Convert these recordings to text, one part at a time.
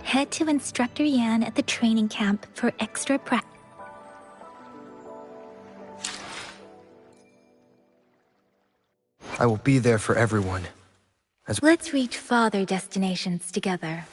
head to Instructor Yan at the training camp for extra practice. I will be there for everyone. Let's reach farther destinations together.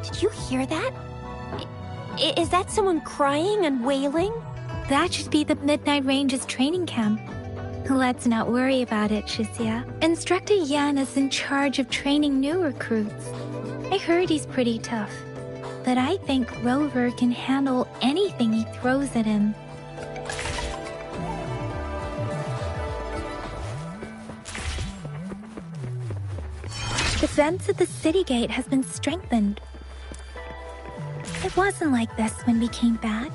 Did you hear that? Is that someone crying and wailing? That should be the Midnight Range's training camp. Let's not worry about it, Shisia. Instructor Yan is in charge of training new recruits. I heard he's pretty tough, but I think Rover can handle anything he throws at him. Defense at the city gate has been strengthened. It wasn't like this when we came back.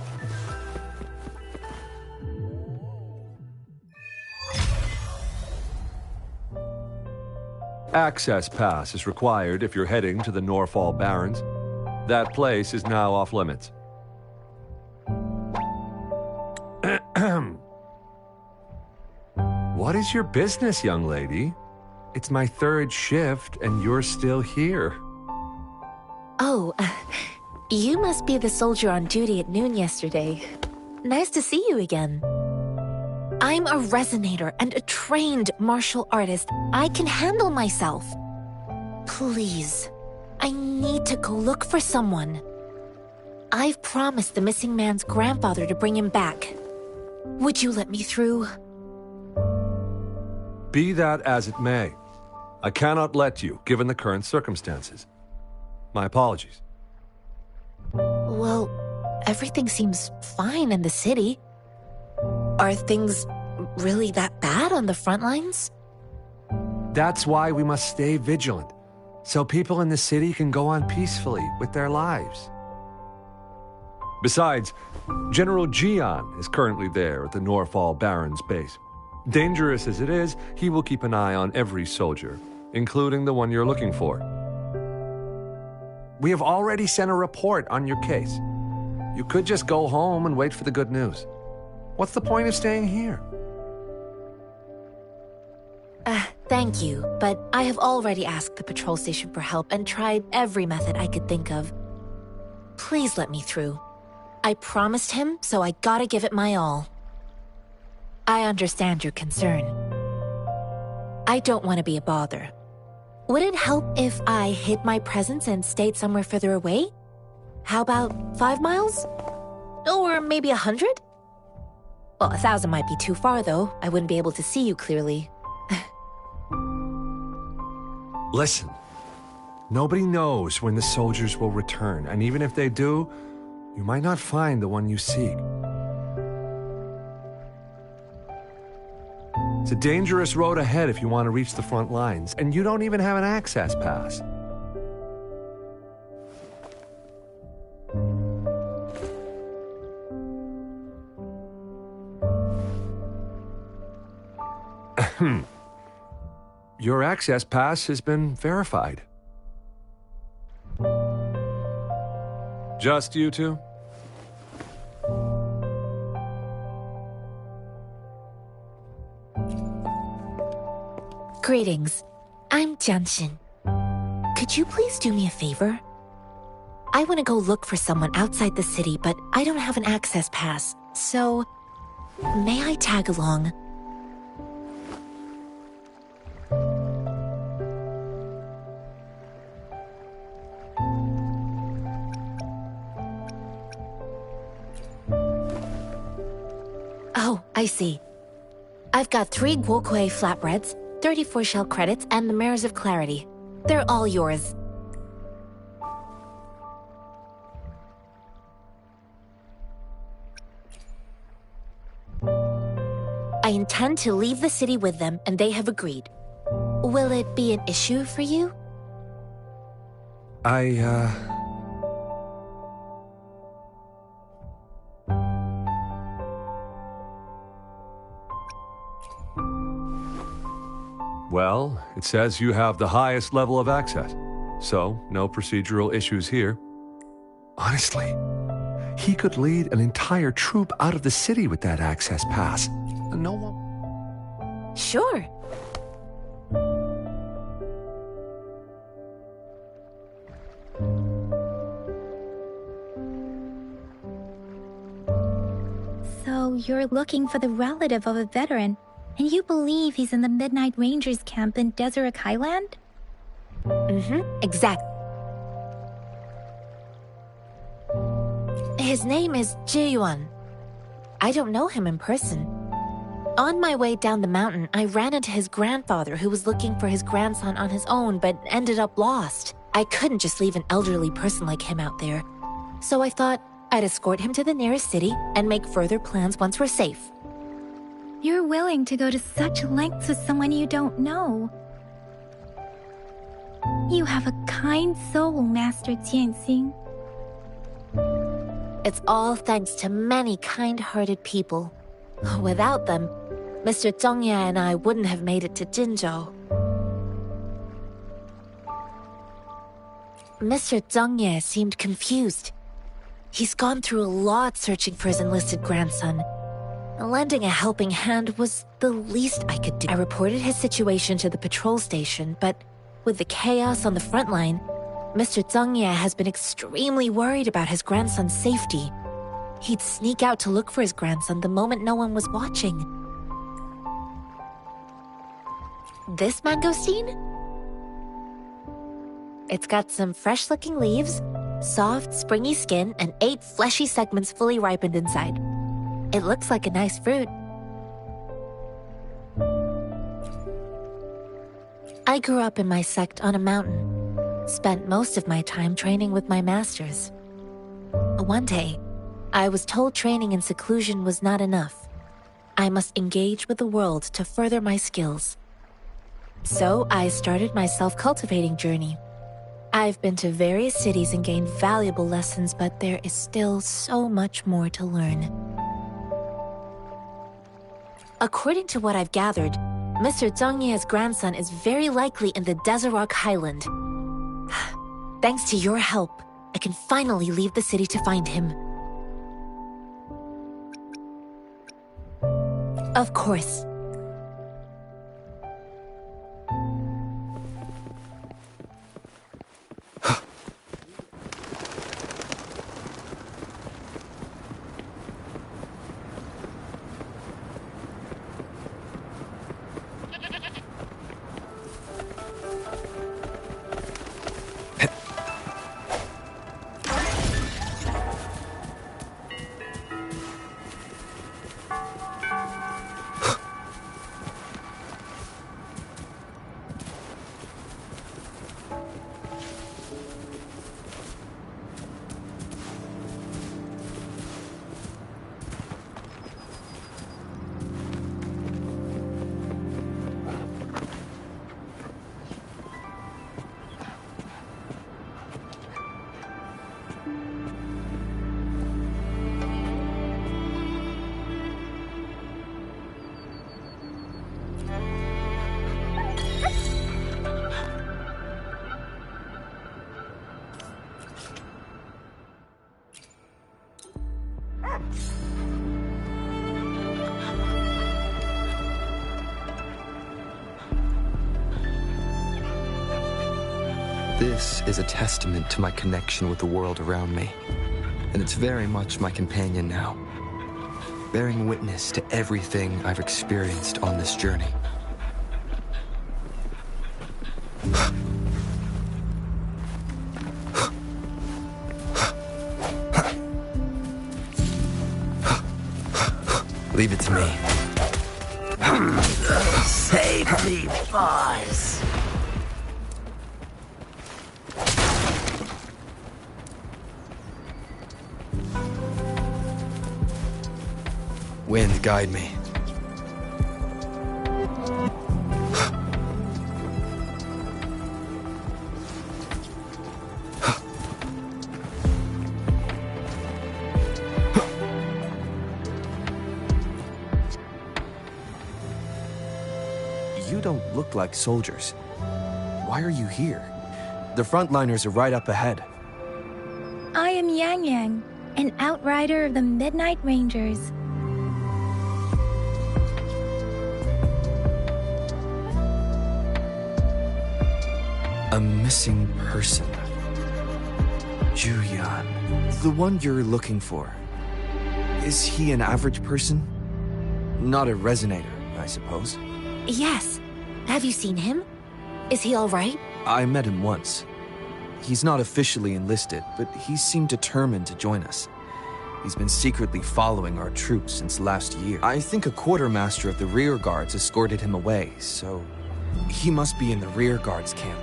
Access pass is required if you're heading to the Norfall Barrens. That place is now off limits. What is your business, young lady? It's my third shift and you're still here. Oh, you must be the soldier on duty at noon yesterday. Nice to see you again. I'm a resonator and a trained martial artist. I can handle myself. Please, I need to go look for someone. I've promised the missing man's grandfather to bring him back. Would you let me through? Be that as it may, I cannot let you, given the current circumstances. My apologies. Well, everything seems fine in the city. Are things really that bad on the front lines? That's why we must stay vigilant, so people in the city can go on peacefully with their lives. Besides, General Jian is currently there at the Norfall Barrens base. Dangerous as it is, he will keep an eye on every soldier, including the one you're looking for. We have already sent a report on your case. You could just go home and wait for the good news. What's the point of staying here? Thank you, but I have already asked the patrol station for help and tried every method I could think of. Please let me through. I promised him, so I gotta give it my all. I understand your concern. I don't want to be a bother. Would it help if I hid my presence and stayed somewhere further away? How about 5 miles? Or maybe 100? Well, 1,000 might be too far, though. I wouldn't be able to see you clearly. Listen, nobody knows when the soldiers will return, and even if they do, you might not find the one you seek. It's a dangerous road ahead if you want to reach the front lines, and you don't even have an access pass. Your access pass has been verified. Just you two? Greetings. I'm Jianshin. Could you please do me a favor? I want to go look for someone outside the city, but I don't have an access pass, so may I tag along? Oh, I see. I've got 3 guokui flatbreads, 34 shell credits, and the Mirrors of Clarity. They're all yours. I intend to leave the city with them, and they have agreed. Will it be an issue for you? Well, it says you have the highest level of access, so no procedural issues here. Honestly, he could lead an entire troop out of the city with that access pass. No one... Sure. So you're looking for the relative of a veteran, and you believe he's in the Midnight Rangers camp in Deseret Highland? Exactly. His name is Ji-yuan. I don't know him in person. On my way down the mountain, I ran into his grandfather who was looking for his grandson on his own but ended up lost. I couldn't just leave an elderly person like him out there. So I thought I'd escort him to the nearest city and make further plans once we're safe. You're willing to go to such lengths with someone you don't know. You have a kind soul, Master Tianxing. It's all thanks to many kind-hearted people. Without them, Mr. Zhongye and I wouldn't have made it to Jinzhou. Mr. Zhongye seemed confused. He's gone through a lot searching for his enlisted grandson. Lending a helping hand was the least I could do. I reported his situation to the patrol station, but with the chaos on the front line, Mr. Zhongye has been extremely worried about his grandson's safety. He'd sneak out to look for his grandson the moment no one was watching. This mangosteen? It's got some fresh-looking leaves, soft, springy skin, and 8 fleshy segments fully ripened inside. It looks like a nice fruit. I grew up in my sect on a mountain. Spent most of my time training with my masters. One day, I was told training in seclusion was not enough. I must engage with the world to further my skills. So I started my self-cultivating journey. I've been to various cities and gained valuable lessons, but there is still so much more to learn. According to what I've gathered, Mr. Zhongye's grandson is very likely in the Deseret Highland. Thanks to your help, I can finally leave the city to find him. Of course. This is a testament to my connection with the world around me, and it's very much my companion now, bearing witness to everything I've experienced on this journey. Leave it to me. Save me buzz. Wind, guide me. You don't look like soldiers. Why are you here? The frontliners are right up ahead. I am Yang Yang, an outrider of the Midnight Rangers. A missing person. Juyan. The one you're looking for. Is he an average person? Not a resonator, I suppose. Yes. Have you seen him? Is he all right? I met him once. He's not officially enlisted, but he seemed determined to join us. He's been secretly following our troops since last year. I think a quartermaster of the rear guards escorted him away, so he must be in the rear guards camp.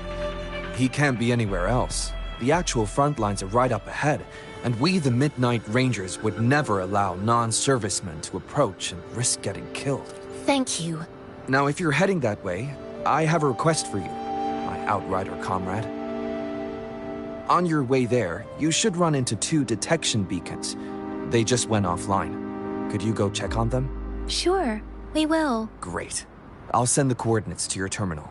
He can't be anywhere else. The actual front lines are right up ahead, and we, the Midnight Rangers, would never allow non-servicemen to approach and risk getting killed. Thank you. Now, if you're heading that way, I have a request for you, my outrider comrade. On your way there, you should run into 2 detection beacons. They just went offline. Could you go check on them? Sure, we will. Great. I'll send the coordinates to your terminal.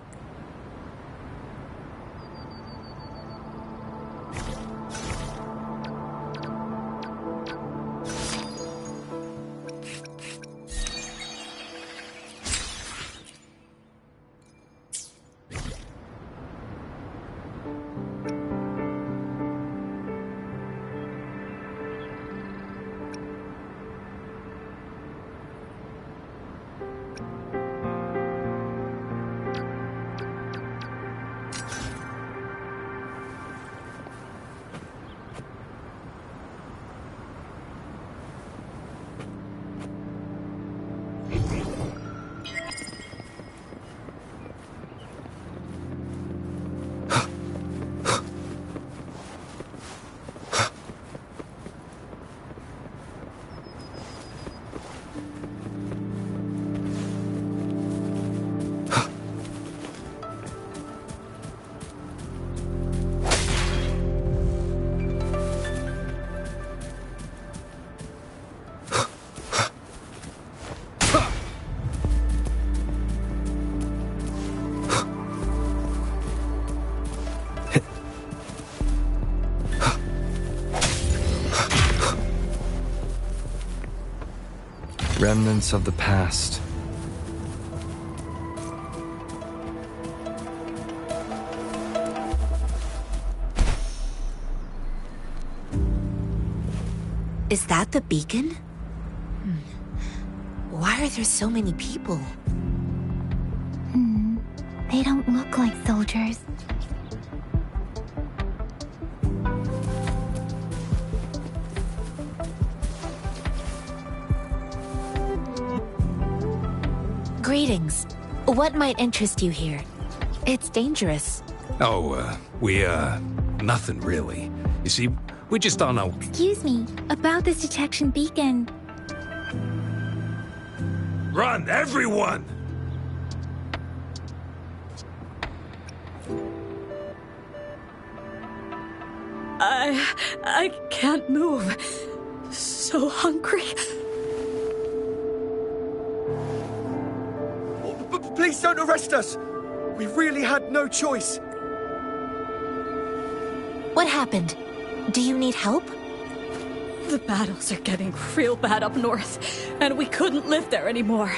Remnants of the past. Is that the beacon? Why are there so many people? They don't look like soldiers. Greetings. What might interest you here? It's dangerous. Oh, nothing really. You see, we just don't know. Excuse me, about this detection beacon. Run, everyone! I can't move. So hungry. Please don't arrest us! We really had no choice. What happened? Do you need help? The battles are getting real bad up north, and we couldn't live there anymore.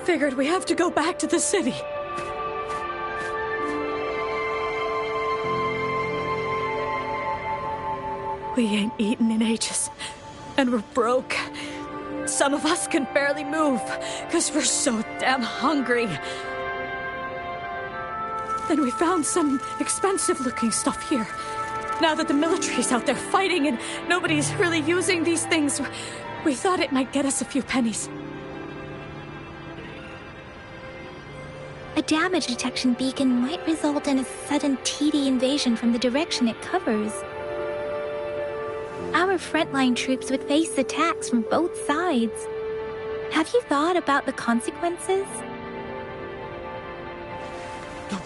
Figured we have to go back to the city. We ain't eaten in ages, and we're broke. Some of us can barely move, because we're so damn hungry. Then we found some expensive-looking stuff here. Now that the military's out there fighting and nobody's really using these things, we thought it might get us a few pennies. A damage detection beacon might result in a sudden TD invasion from the direction it covers. Our frontline troops would face attacks from both sides. Have you thought about the consequences?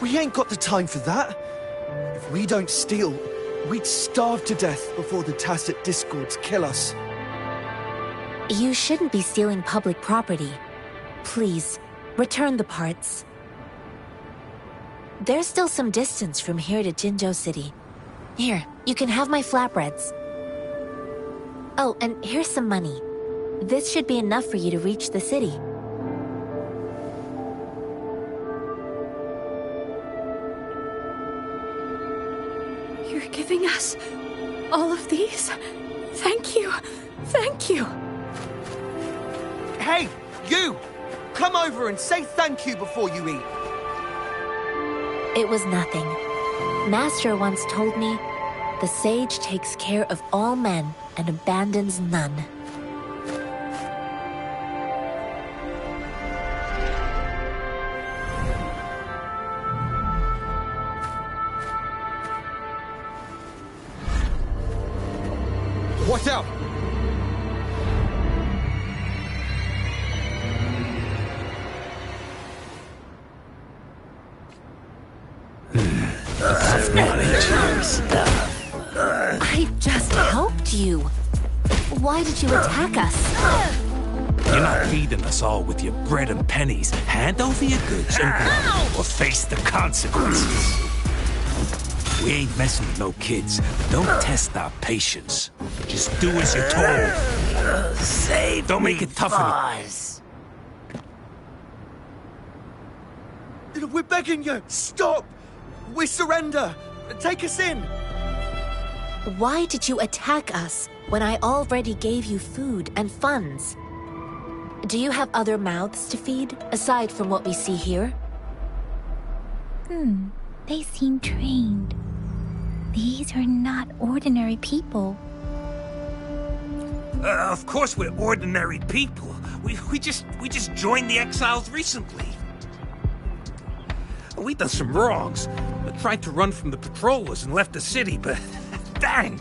We ain't got the time for that. If we don't steal, we'd starve to death before the tacit discords kill us. You shouldn't be stealing public property. Please, return the parts. There's still some distance from here to Jinzhou City. Here, you can have my flatbreads. Oh, and here's some money. This should be enough for you to reach the city. You're giving us all of these? Thank you. Thank you. Hey, you! Come over and say thank you before you eat. It was nothing. Master once told me, the sage takes care of all men and abandons none. Watch out! I just helped you. Why did you attack us? You're not feeding us all with your bread and pennies. Hand over your goods and go, or face the consequences. We ain't messing with no kids. Don't test our patience. Just do as you're told. Save Don't me, make it tough enough. boys. We're begging you, stop! We surrender! Take us in! Why did you attack us when I already gave you food and funds? Do you have other mouths to feed, aside from what we see here? They seem trained. These are not ordinary people. Of course we're ordinary people. We just joined the exiles recently. We done some wrongs. We tried to run from the patrollers and left the city, but dang,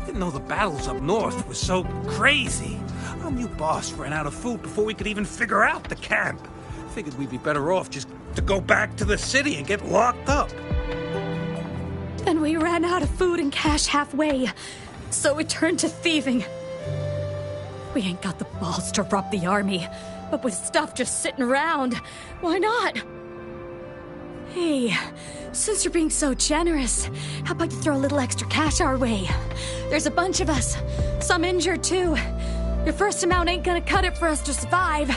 didn't know the battles up north were so crazy. Our new boss ran out of food before we could even figure out the camp. Figured we'd be better off just to go back to the city and get locked up. Then we ran out of food and cash halfway, so we turned to thieving. We ain't got the balls to rob the army, but with stuff just sitting around, why not? Hey, since you're being so generous, how about you throw a little extra cash our way? There's a bunch of us, some injured too. Your first amount ain't gonna cut it for us to survive.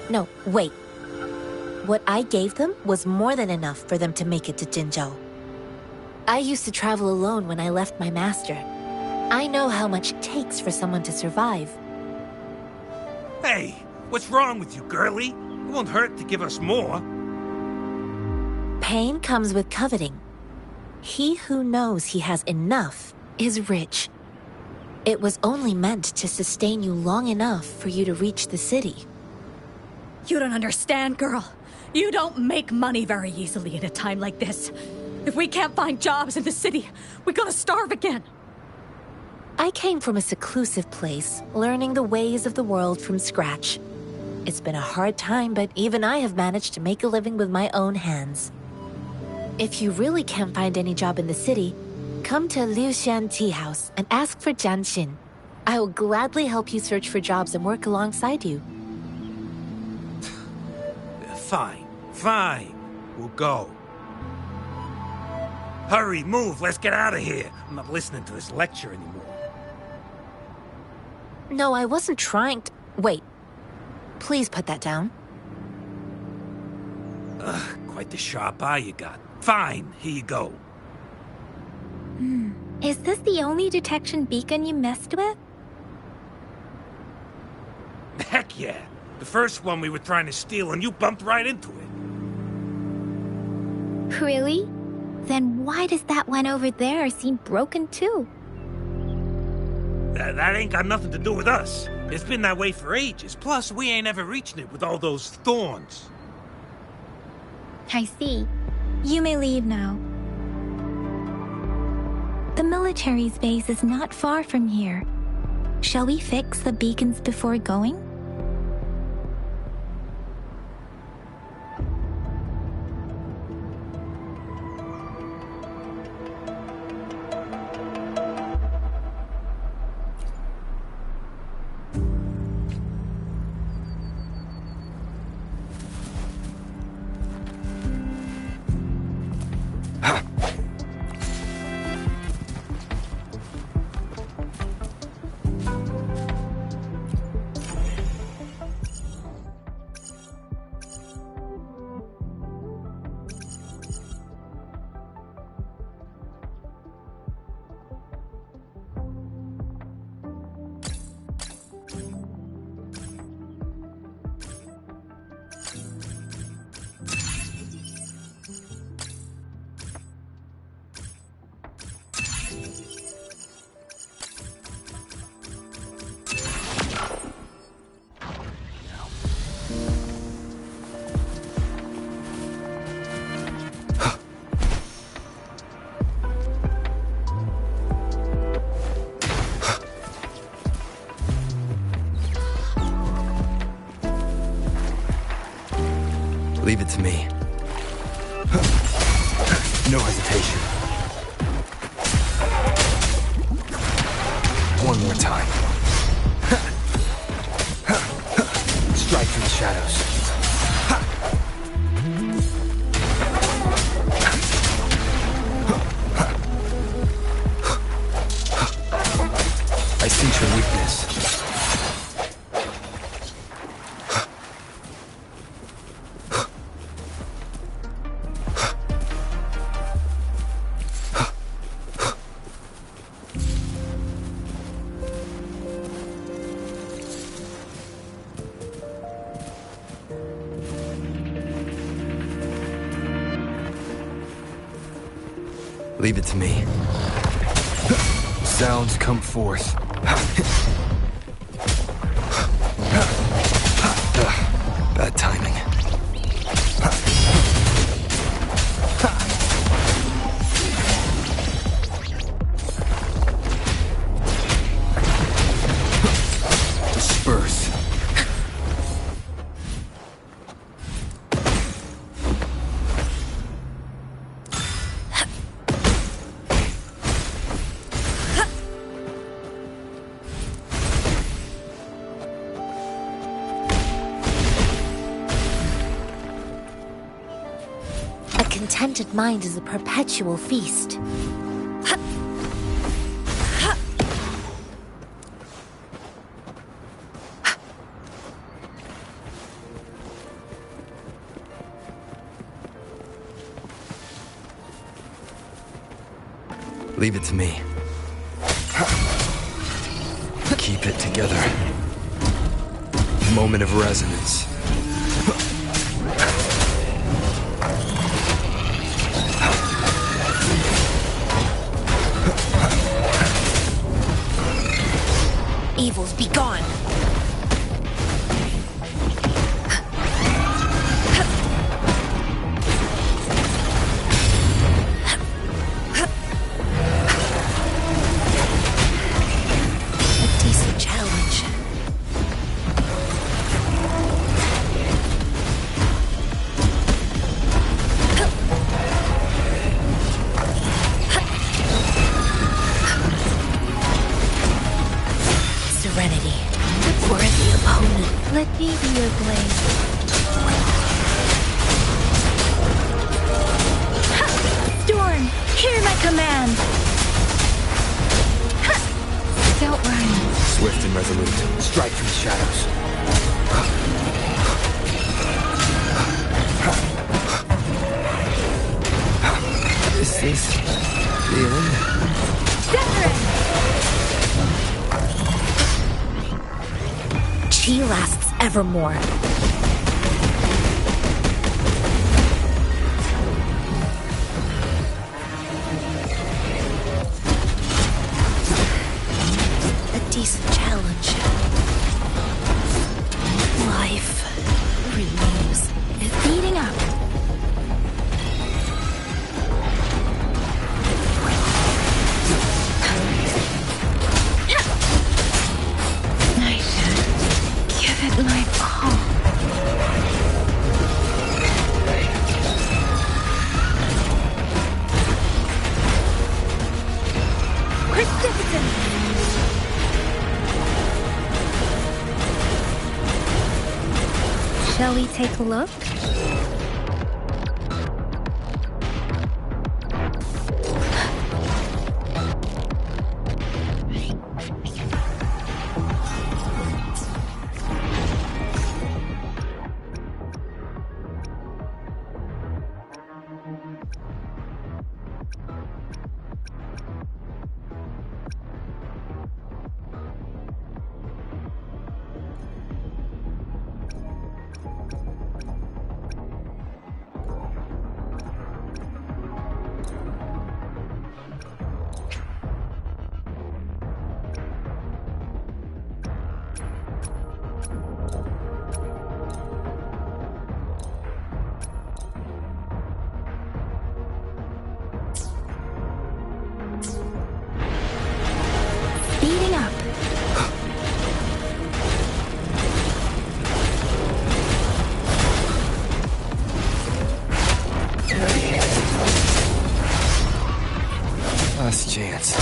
No, wait. What I gave them was more than enough for them to make it to Jinzhou. I used to travel alone when I left my master. I know how much it takes for someone to survive. Hey, what's wrong with you, girlie? It won't hurt to give us more. Pain comes with coveting. He who knows he has enough is rich. It was only meant to sustain you long enough for you to reach the city. You don't understand, girl. You don't make money very easily in a time like this. If we can't find jobs in the city, we're gonna starve again. I came from a seclusive place, learning the ways of the world from scratch. It's been a hard time, but even I have managed to make a living with my own hands. If you really can't find any job in the city, come to Liu Xian Tea House and ask for Jian Xin. I will gladly help you search for jobs and work alongside you. Fine. We'll go. Hurry, move, let's get out of here. I'm not listening to this lecture anymore. No, I wasn't trying to... Wait. Please put that down. Quite the sharp eye you got. Fine, here you go. Is this the only detection beacon you messed with? Heck yeah. The first one we were trying to steal and you bumped right into it. Really? Then why does that one over there seem broken too? That ain't got nothing to do with us. It's been that way for ages. Plus, we ain't ever reaching it with all those thorns. I see. You may leave now. The military's base is not far from here. Shall we fix the beacons before going? Leave it to me. No hesitation. One more time. Strike from the shadows. I sense your weakness. Leave it to me. Sounds come forth. Bad timing. Disperse. A contented mind is a perpetual feast. Leave it to me. Keep it together. Moment of resonance. Evils be gone! A decent challenge. Serenity. Worthy opponent. Let me be your blade. Storm, hear my command! Don't run. Swift and resolute. Strike from the shadows. forevermore. A decent challenge. Life renews. It's speeding up. I should give it my all. Precipitant! Shall we take a look? Speeding up. Last chance.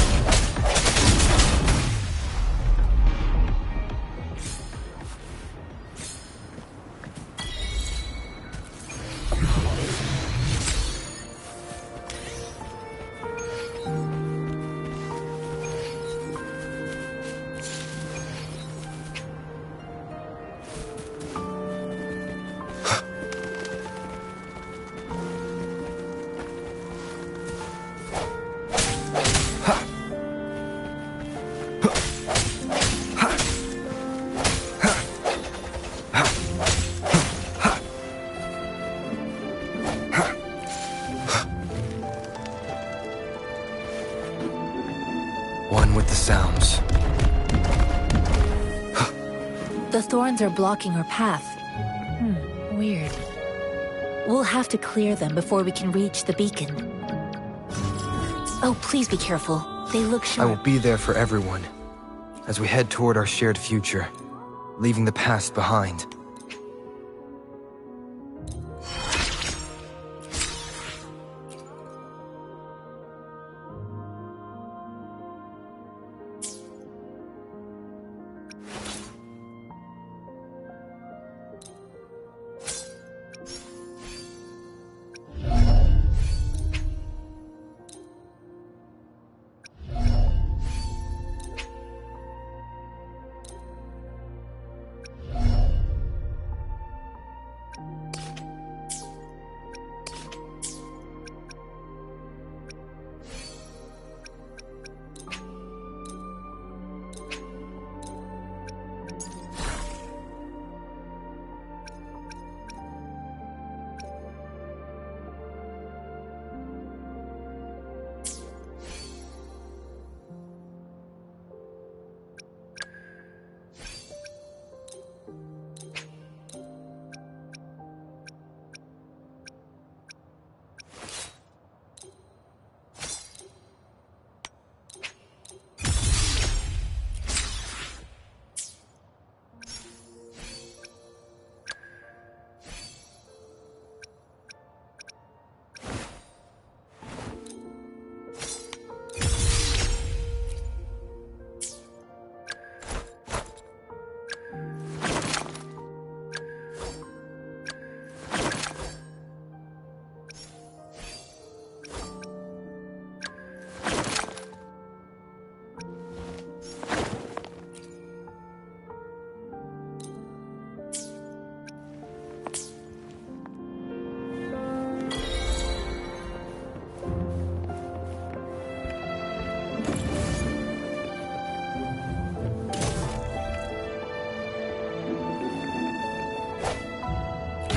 One with the sounds. The thorns are blocking our path. Weird. We'll have to clear them before we can reach the beacon. Oh, please be careful. They look I sharp. will be there for everyone as we head toward our shared future, leaving the past behind.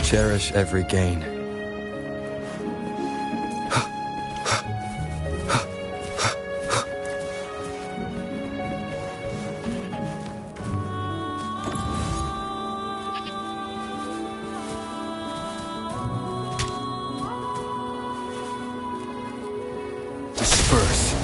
Cherish every gain. Disperse.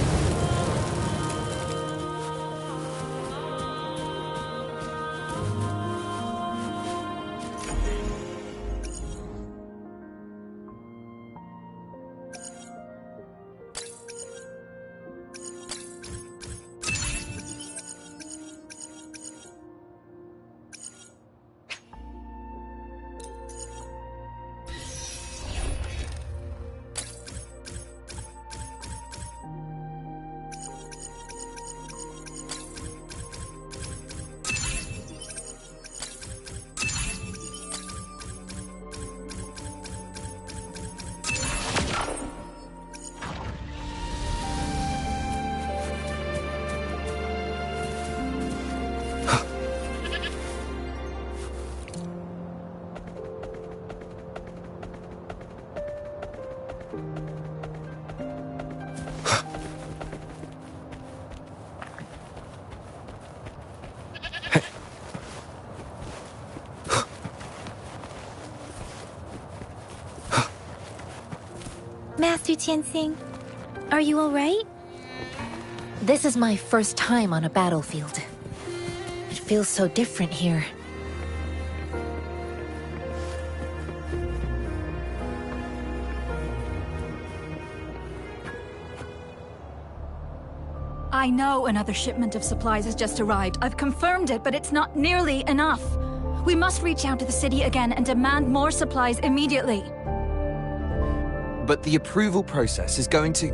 Master Tianxing, are you alright? This is my first time on a battlefield. It feels so different here. I know another shipment of supplies has just arrived. I've confirmed it, but it's not nearly enough. We must reach out to the city again and demand more supplies immediately. But the approval process is going to...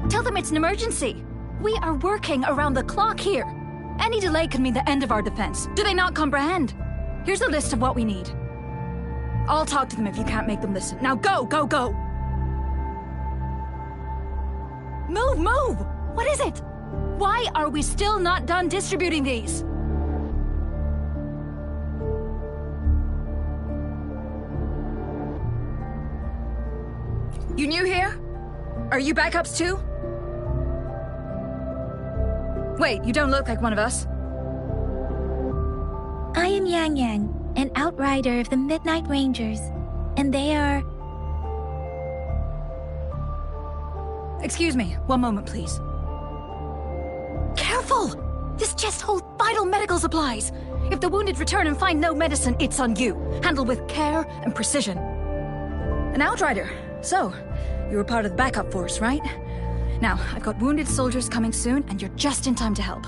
Tell them it's an emergency. We are working around the clock here. Any delay could mean the end of our defense. Do they not comprehend? Here's a list of what we need. I'll talk to them if you can't make them listen. Now go, go, go! Move, move! What is it? Why are we still not done distributing these? You new here? Are you backups too? Wait, you don't look like one of us. I am Yang Yang, an outrider of the Midnight Rangers, and they are... Excuse me, one moment, please. Careful! This chest holds vital medical supplies. If the wounded return and find no medicine, it's on you. Handle with care and precision. An outrider. So, you were part of the backup force, right? Now, I've got wounded soldiers coming soon, and you're just in time to help.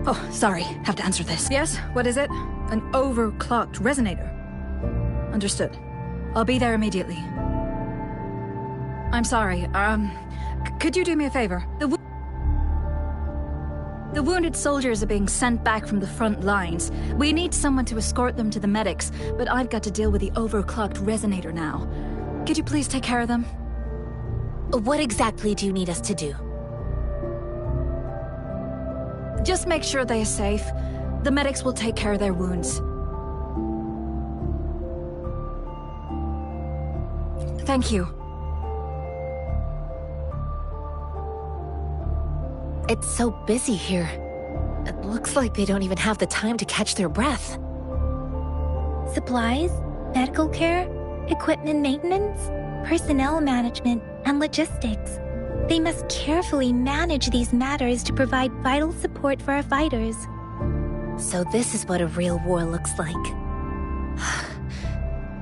Oh, sorry, have to answer this. Yes, what is it? An overclocked resonator. Understood. I'll be there immediately. I'm sorry, could you do me a favor? The wounded soldiers are being sent back from the front lines. We need someone to escort them to the medics, but I've got to deal with the overclocked resonator now. Could you please take care of them? What exactly do you need us to do? Just make sure they are safe. The medics will take care of their wounds. Thank you. It's so busy here. It looks like they don't even have the time to catch their breath. Supplies, medical care, equipment maintenance, personnel management, and logistics. They must carefully manage these matters to provide vital support for our fighters. So this is what a real war looks like.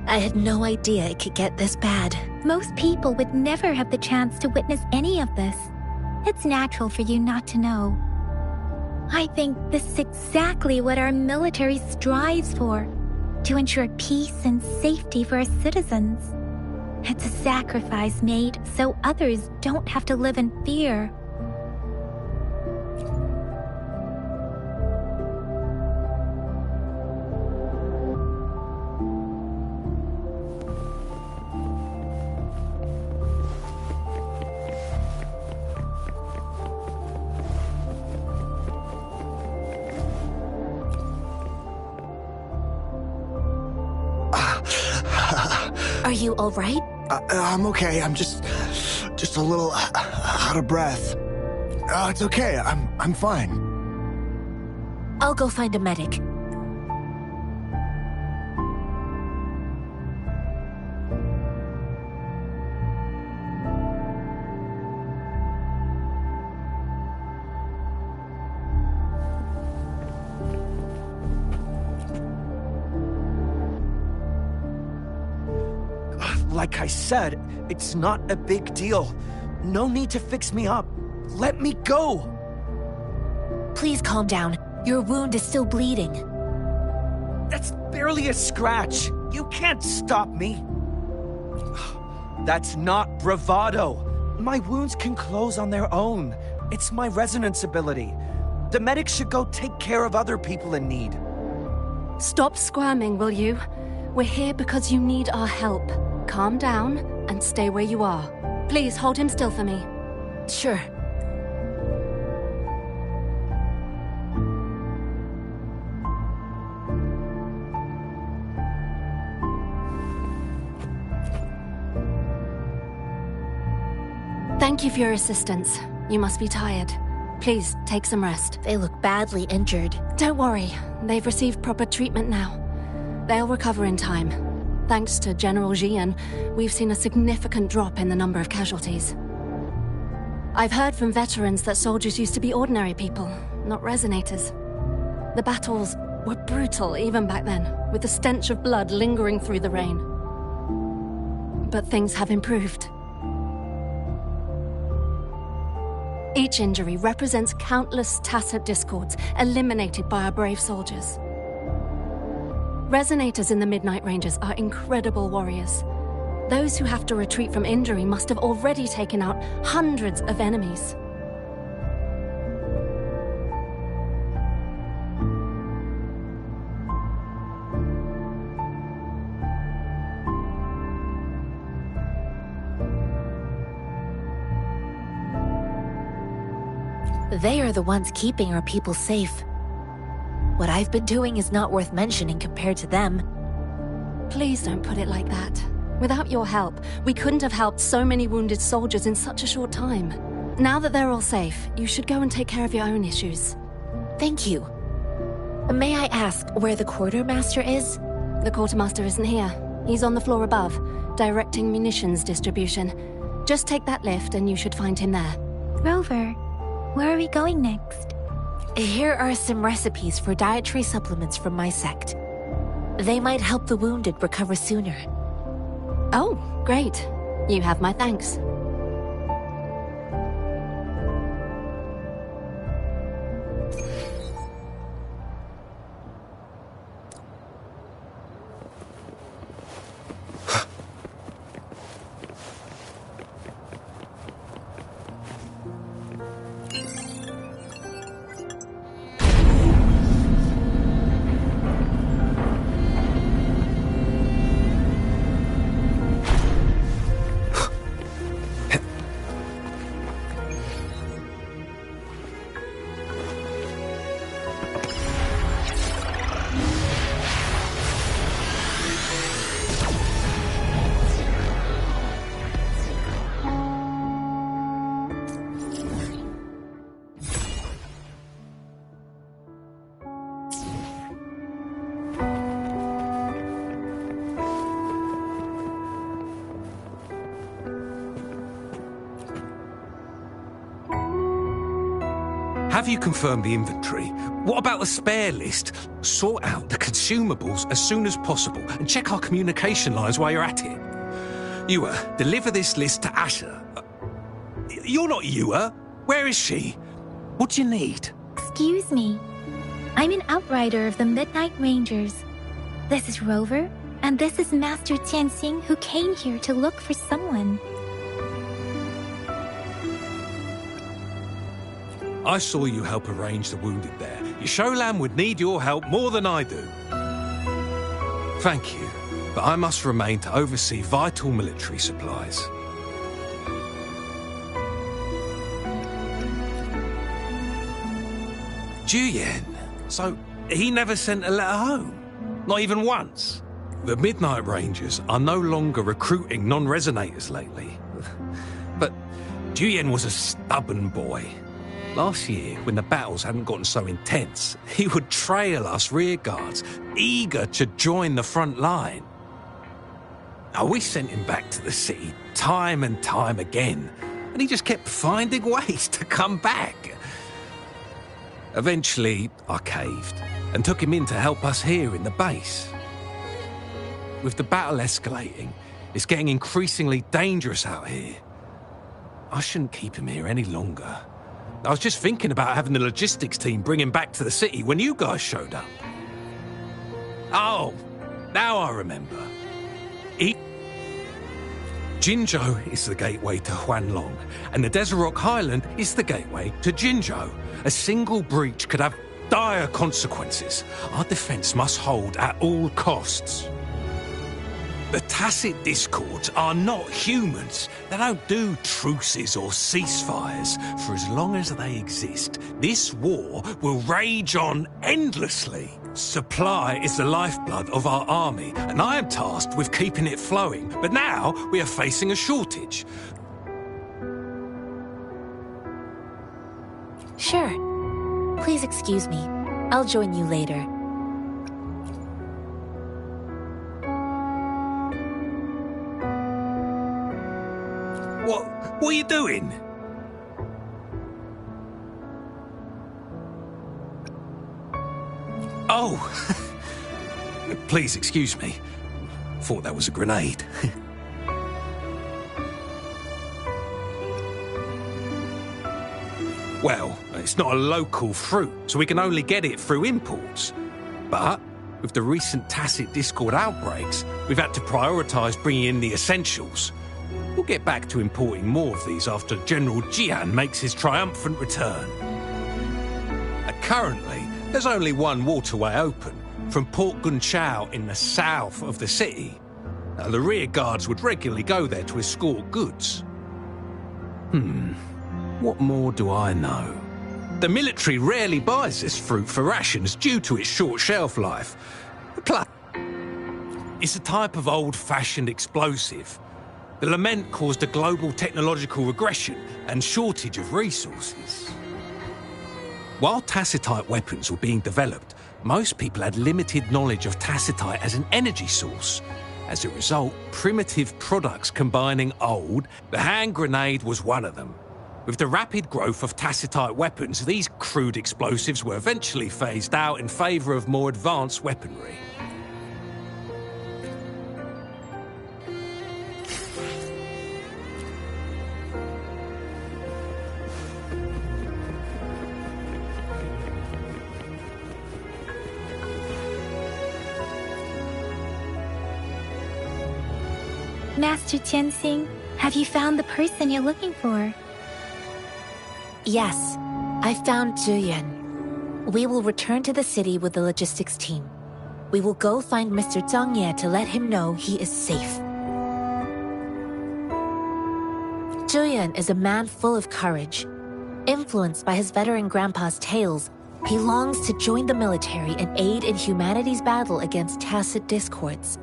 I had no idea it could get this bad. Most people would never have the chance to witness any of this. It's natural for you not to know. I think this is exactly what our military strives for, to ensure peace and safety for our citizens. It's a sacrifice made so others don't have to live in fear. Are you all right? I'm okay. I'm just a little out of breath. It's okay. I'm fine. I'll go find a medic. Like I said, it's not a big deal. No need to fix me up. Let me go! Please calm down. Your wound is still bleeding. That's barely a scratch. You can't stop me. That's not bravado. My wounds can close on their own. It's my resonance ability. The medics should go take care of other people in need. Stop squirming, will you? We're here because you need our help. Calm down and stay where you are. Please hold him still for me. Sure. Thank you for your assistance. You must be tired. Please take some rest. They look badly injured. Don't worry. They've received proper treatment now. They'll recover in time. Thanks to General Jian, we've seen a significant drop in the number of casualties. I've heard from veterans that soldiers used to be ordinary people, not resonators. The battles were brutal even back then, with the stench of blood lingering through the rain. But things have improved. Each injury represents countless tacit discords eliminated by our brave soldiers. Resonators in the Midnight Rangers are incredible warriors. Those who have to retreat from injury must have already taken out hundreds of enemies. They are the ones keeping our people safe. What I've been doing is not worth mentioning compared to them. Please don't put it like that. Without your help, we couldn't have helped so many wounded soldiers in such a short time. Now that they're all safe, you should go and take care of your own issues. Thank you. May I ask where the quartermaster is? The quartermaster isn't here. He's on the floor above, directing munitions distribution. Just take that lift and you should find him there. Rover, where are we going next? Here are some recipes for dietary supplements from my sect. They might help the wounded recover sooner. Oh, great. You have my thanks. Have you confirmed the inventory? What about the spare list? Sort out the consumables as soon as possible and check our communication lines while you're at it. Yua, deliver this list to Asher. You're not Yua. Where is she? What do you need? Excuse me. I'm an outrider of the Midnight Rangers. This is Rover, and this is Master Tianxing, who came here to look for someone. I saw you help arrange the wounded there. Yasholam would need your help more than I do. Thank you, but I must remain to oversee vital military supplies. Juyen, so he never sent a letter home? Not even once? the Midnight Rangers are no longer recruiting non-resonators lately. But Juyen was a stubborn boy. Last year, when the battles hadn't gotten so intense, he would trail us rearguards, eager to join the front line. Now, we sent him back to the city time and time again, and he just kept finding ways to come back. Eventually, I caved and took him in to help us here in the base. With the battle escalating, it's getting increasingly dangerous out here. I shouldn't keep him here any longer. I was just thinking about having the logistics team bring him back to the city when you guys showed up. Oh, now I remember. Jinzhou is the gateway to Huanlong, and the Desert Rock Highland is the gateway to Jinzhou. A single breach could have dire consequences. Our defense must hold at all costs. The Tacit Discords are not humans. They don't do truces or ceasefires. For as long as they exist, this war will rage on endlessly. Supply is the lifeblood of our army, and I am tasked with keeping it flowing. But now we are facing a shortage. Sure. Please excuse me. I'll join you later. What are you doing? Oh, please excuse me. Thought that was a grenade. Well, it's not a local fruit, so we can only get it through imports. But with the recent Tacit Discord outbreaks, we've had to prioritise bringing in the essentials. We'll get back to importing more of these after General Jian makes his triumphant return. Currently, there's only one waterway open, from Port Gunchao in the south of the city. The rear guards would regularly go there to escort goods. What more do I know? The military rarely buys this fruit for rations due to its short shelf life. Plus, it's a type of old-fashioned explosive. The lament caused a global technological regression and shortage of resources. While tacitite weapons were being developed, most people had limited knowledge of tacitite as an energy source. As a result, primitive products combining old, the hand grenade was one of them. With the rapid growth of tacitite weapons, these crude explosives were eventually phased out in favour of more advanced weaponry. Master Tianxing, have you found the person you're looking for? Yes, I found Zhuyan. We will return to the city with the logistics team. We will go find Mr. Zhang Ye to let him know he is safe. Zhuyan is a man full of courage. Influenced by his veteran grandpa's tales, he longs to join the military and aid in humanity's battle against Tacit Discords.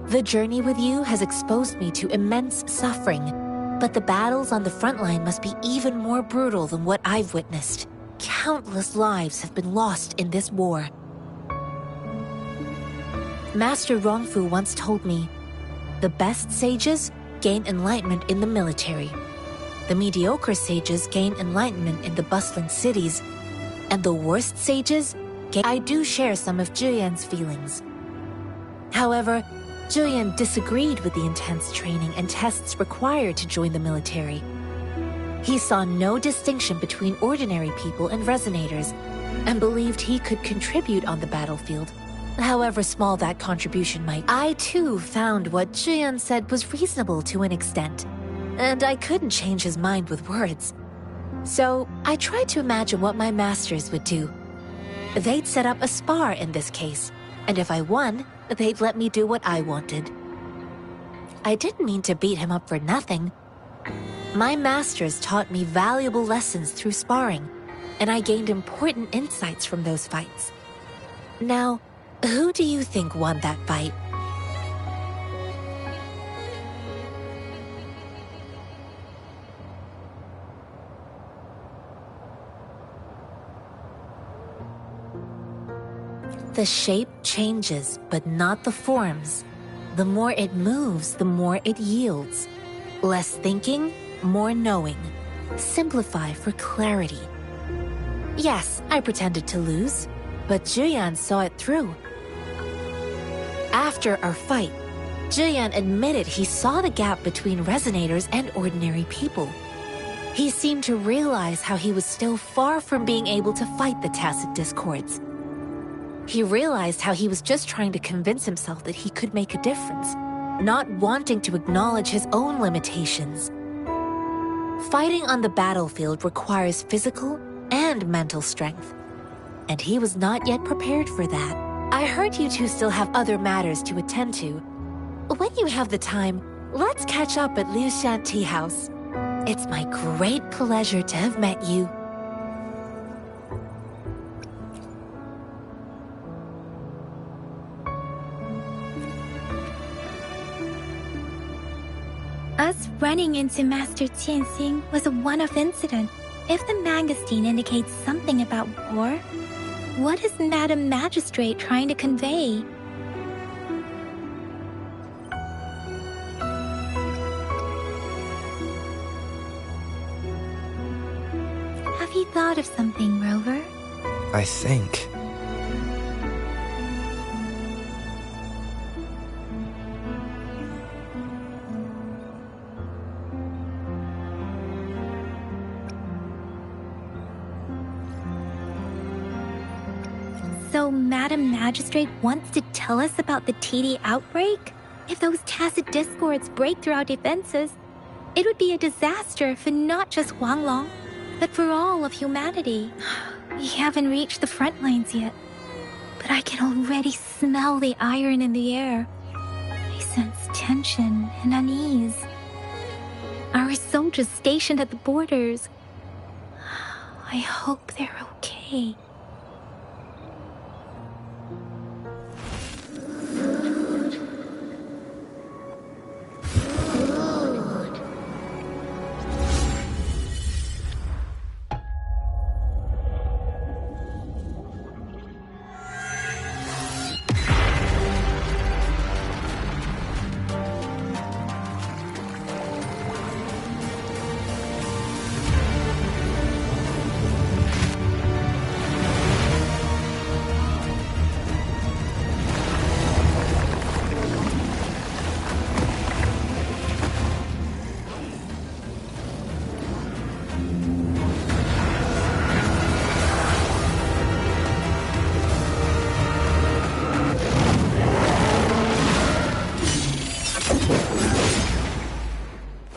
The journey with you has exposed me to immense suffering, but the battles on the front line must be even more brutal than what I've witnessed. Countless lives have been lost in this war. Master Rongfu once told me, the best sages gain enlightenment in the military. The mediocre sages gain enlightenment in the bustling cities, and the worst sages gain... I do share some of Zhuyan's feelings. However, Zhuyan disagreed with the intense training and tests required to join the military. He saw no distinction between ordinary people and resonators, and believed he could contribute on the battlefield, however small that contribution might. I too found what Zhuyan said was reasonable to an extent, and I couldn't change his mind with words. So I tried to imagine what my masters would do. They'd set up a spar in this case, and if I won, they'd let me do what I wanted. I didn't mean to beat him up for nothing. My masters taught me valuable lessons through sparring, and I gained important insights from those fights. Now, who do you think won that fight? The shape changes, but not the forms. The more it moves, the more it yields. Less thinking, more knowing. Simplify for clarity. Yes, I pretended to lose, but Juyan saw it through. After our fight, Juyan admitted he saw the gap between resonators and ordinary people. He seemed to realize how he was still far from being able to fight the tacit discords. He realized how he was just trying to convince himself that he could make a difference, not wanting to acknowledge his own limitations. Fighting on the battlefield requires physical and mental strength, and he was not yet prepared for that. I heard you two still have other matters to attend to. When you have the time, let's catch up at Liu Shan Tea House. It's my great pleasure to have met you. Us running into Master Tianxing was a one-off incident. If the magazine indicates something about war, what is Madam Magistrate trying to convey? Have you thought of something, Rover? I think. So Madam Magistrate wants to tell us about the TD outbreak? If those tacit discords break through our defenses, it would be a disaster for not just Huanglong, but for all of humanity. We haven't reached the front lines yet, but I can already smell the iron in the air. I sense tension and unease. Our soldiers stationed at the borders. I hope they're okay.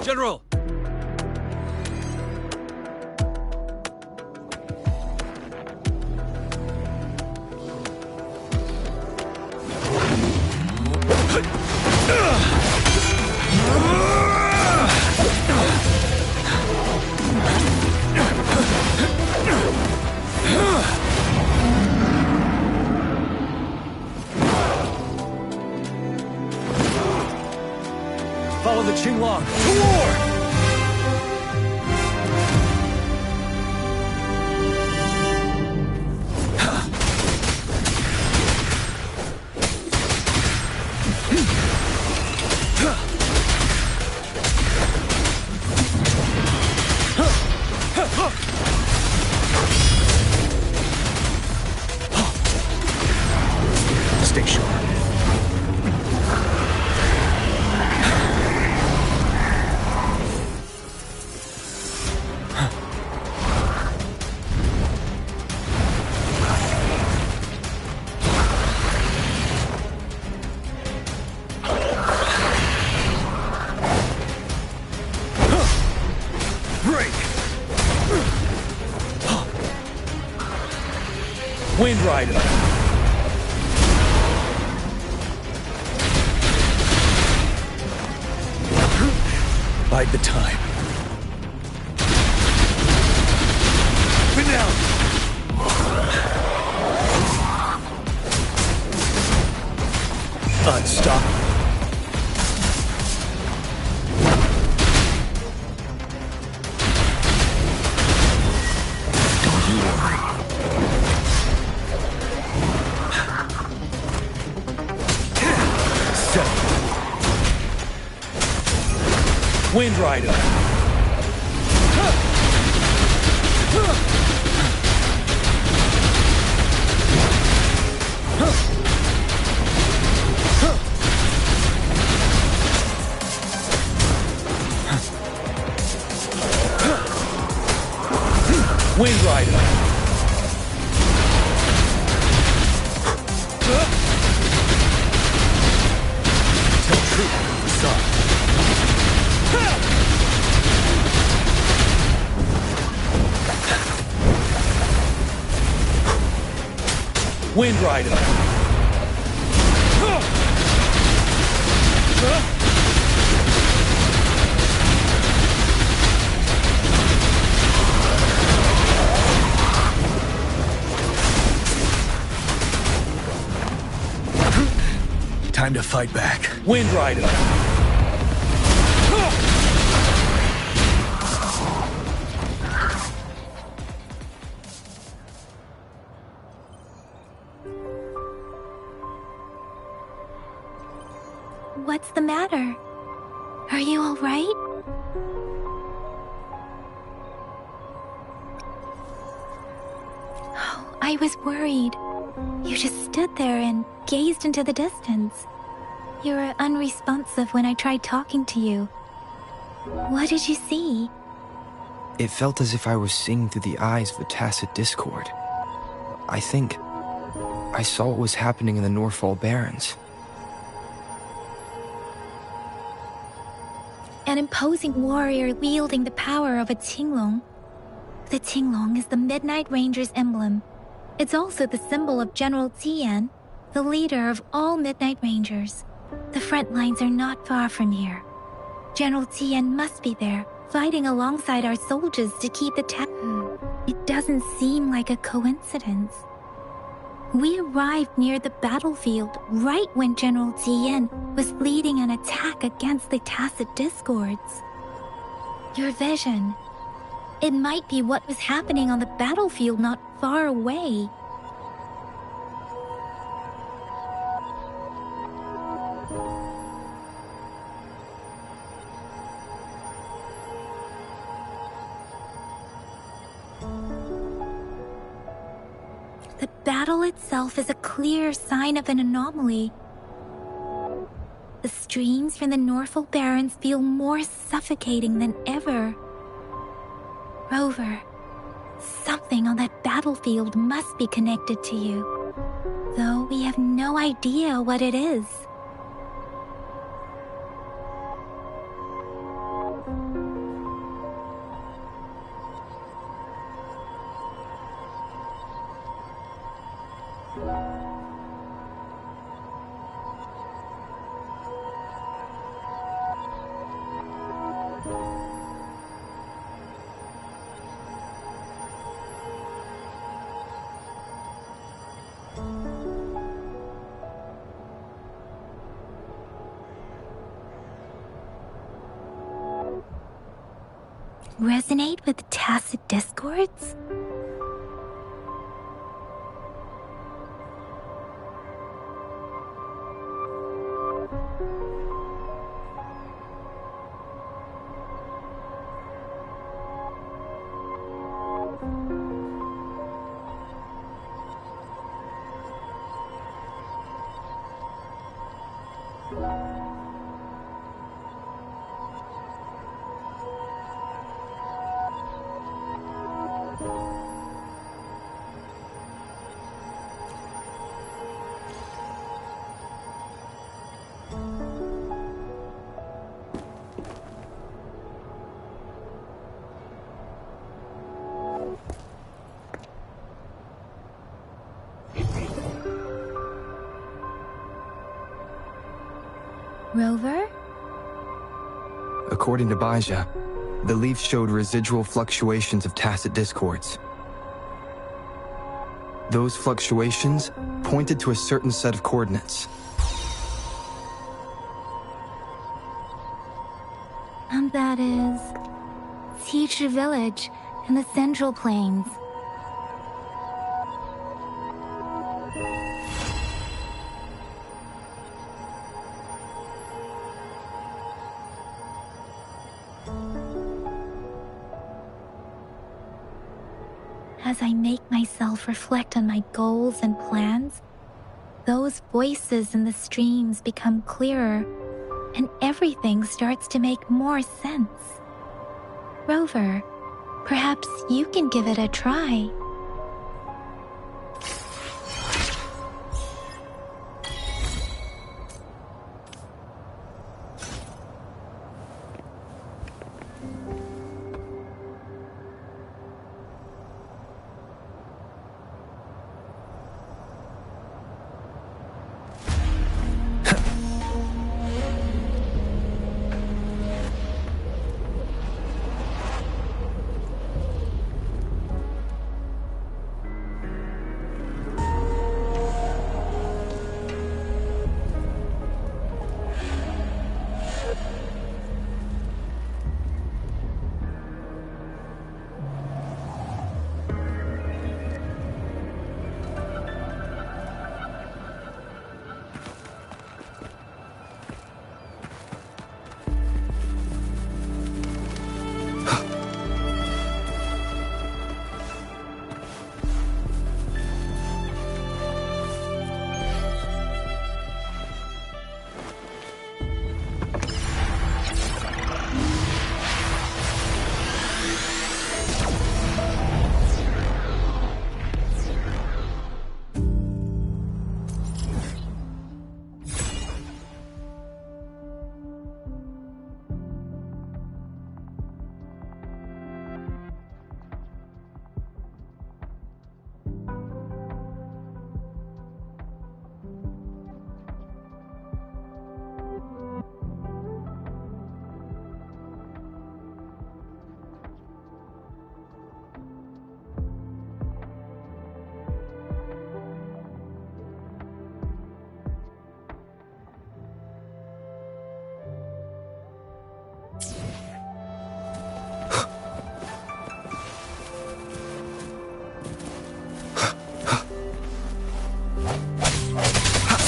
General! Follow the Qinglong to war! Stay sharp. Wind Rider. Bide the time. Finale. Unstoppable. Don't you worry. Wind Rider. Wind Rider. Tell truth, son. Wind Rider. Time to fight back. Wind Rider. What's the matter? Are you all right? Oh, I was worried. You just stood there and gazed into the distance. You were unresponsive when I tried talking to you. What did you see? It felt as if I was seeing through the eyes of a tacit discord. I think I saw what was happening in the Norfall Barrens. An imposing warrior wielding the power of a Tinglong. The Tinglong is the Midnight Ranger's emblem. It's also the symbol of General Tian, the leader of all Midnight Rangers. The front lines are not far from here. General Tian must be there, fighting alongside our soldiers to keep the It doesn't seem like a coincidence. We arrived near the battlefield right when General Tian was leading an attack against the Tacit Discords. Your vision. It might be what was happening on the battlefield not far away. The battle itself is a clear sign of an anomaly. The streams from the Norfall Barrens feel more suffocating than ever. Rover, something on that battlefield must be connected to you, though we have no idea what it is. Resonate with tacit discords? Rover? According to Baja, the leaf showed residual fluctuations of tacit discords. Those fluctuations pointed to a certain set of coordinates. And that is Teacher Village in the Central Plains. as I make myself reflect on my goals and plans, those voices in the streams become clearer, and everything starts to make more sense. Rover, perhaps you can give it a try.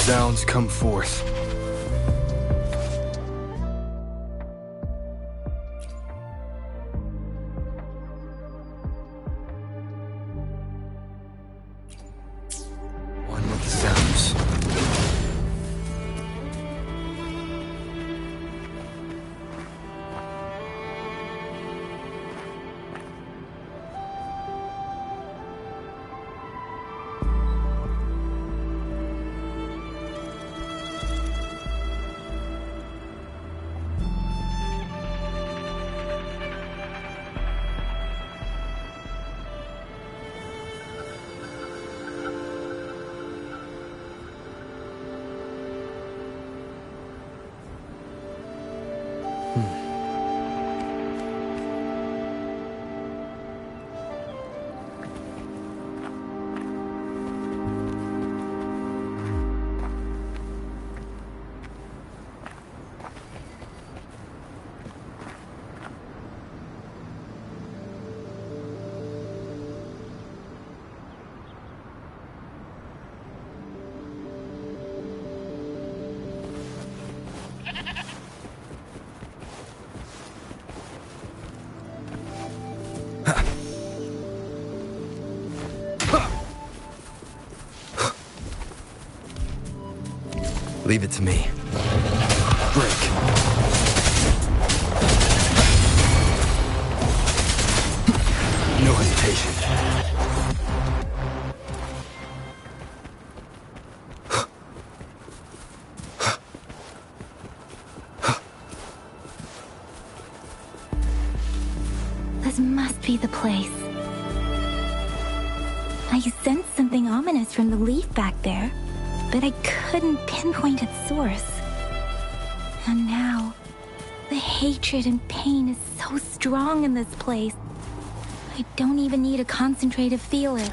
Sounds come forth. One with the sounds. Leave it to me. Break. No hesitation. This must be the place. I sensed something ominous from the leaf back there, but I couldn't pinpoint its source. And now, the hatred and pain is so strong in this place. I don't even need to concentrate to feel it.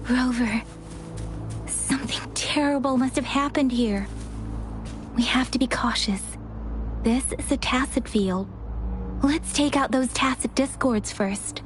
Rover, something terrible must have happened here. We have to be cautious. This is a tacit field. Let's take out those tacit discords first.